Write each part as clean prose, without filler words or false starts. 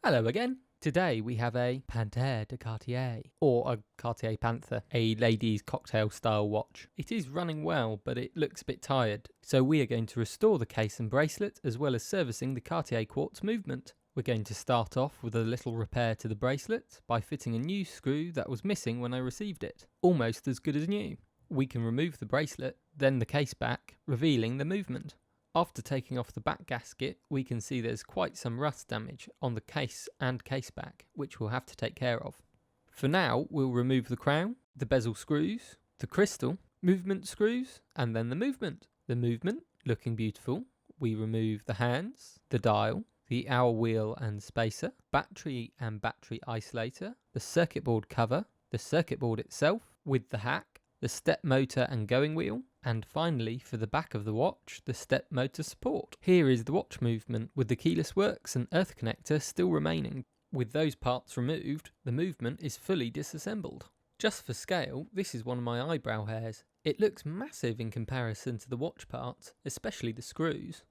Hello again. Today we have a Panthere de Cartier, or a Cartier Panther, a ladies cocktail style watch. It is running well, but it looks a bit tired. So we are going to restore the case and bracelet, as well as servicing the Cartier quartz movement. We're going to start off with a little repair to the bracelet by fitting a new screw that was missing when I received it. Almost as good as new. We can remove the bracelet, then the case back, revealing the movement. After taking off the back gasket, we can see there's quite some rust damage on the case and case back, which we'll have to take care of. For now, we'll remove the crown, the bezel screws, the crystal, movement screws, and then the movement. The movement, looking beautiful. We remove the hands, the dial, the hour wheel and spacer, battery and battery isolator, the circuit board cover, the circuit board itself with the hack, the step motor and going wheel, and finally, for the back of the watch, the step motor support. Here is the watch movement with the keyless works and earth connector still remaining. With those parts removed, the movement is fully disassembled. Just for scale, this is one of my eyebrow hairs. It looks massive in comparison to the watch parts, especially the screws.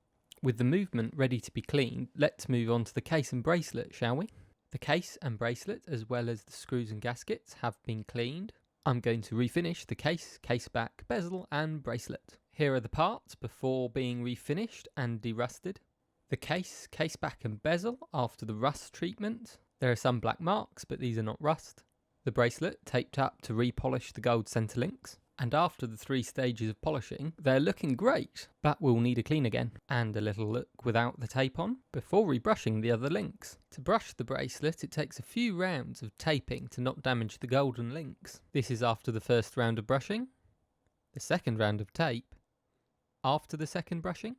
With the movement ready to be cleaned, let's move on to the case and bracelet, shall we? The case and bracelet, as well as the screws and gaskets, have been cleaned. I'm going to refinish the case, case back, bezel and bracelet. Here are the parts before being refinished and derusted. The case, case back and bezel after the rust treatment. There are some black marks, but these are not rust. The bracelet taped up to repolish the gold center links. And after the 3 stages of polishing, they're looking great, but we'll need a clean again, and a little look without the tape on, before rebrushing the other links. To brush the bracelet, it takes a few rounds of taping to not damage the golden links. This is after the first round of brushing, the second round of tape, after the second brushing,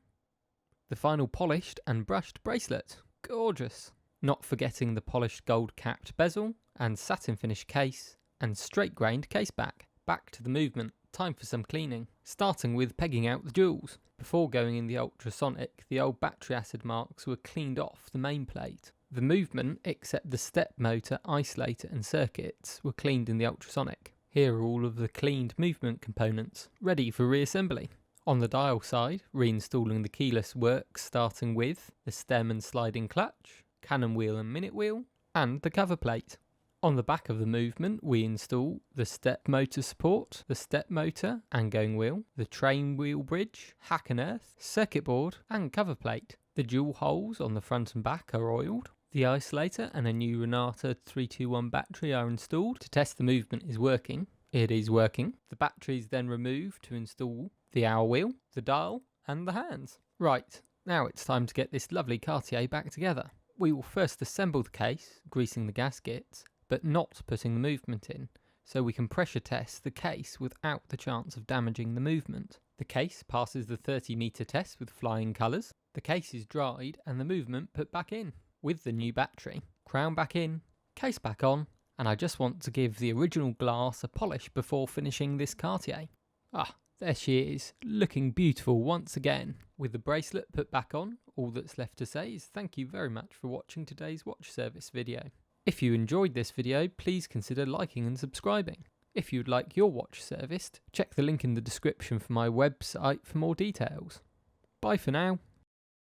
the final polished and brushed bracelet. Gorgeous! Not forgetting the polished gold capped bezel, and satin finish case, and straight grained case back. Back to the movement, time for some cleaning, starting with pegging out the jewels. Before going in the ultrasonic, the old battery acid marks were cleaned off the main plate. The movement, except the step motor, isolator and circuits, were cleaned in the ultrasonic. Here are all of the cleaned movement components, ready for reassembly. On the dial side, reinstalling the keyless works starting with the stem and sliding clutch, cannon wheel and minute wheel, and the cover plate. On the back of the movement, we install the step motor support, the step motor and going wheel, the train wheel bridge, hack and earth, circuit board and cover plate. The jewel holes on the front and back are oiled. The isolator and a new Renata 321 battery are installed to test the movement is working. It is working. The battery is then removed to install the hour wheel, the dial and the hands. Right, now it's time to get this lovely Cartier back together. We will first assemble the case, greasing the gaskets, but not putting the movement in, so we can pressure test the case without the chance of damaging the movement. The case passes the 30-meter test with flying colours. The case is dried and the movement put back in. With the new battery, crown back in, case back on, and I just want to give the original glass a polish before finishing this Cartier. Ah, there she is, looking beautiful once again. With the bracelet put back on, all that's left to say is thank you very much for watching today's watch service video. If you enjoyed this video, please consider liking and subscribing. If you'd like your watch serviced, check the link in the description for my website for more details. Bye for now.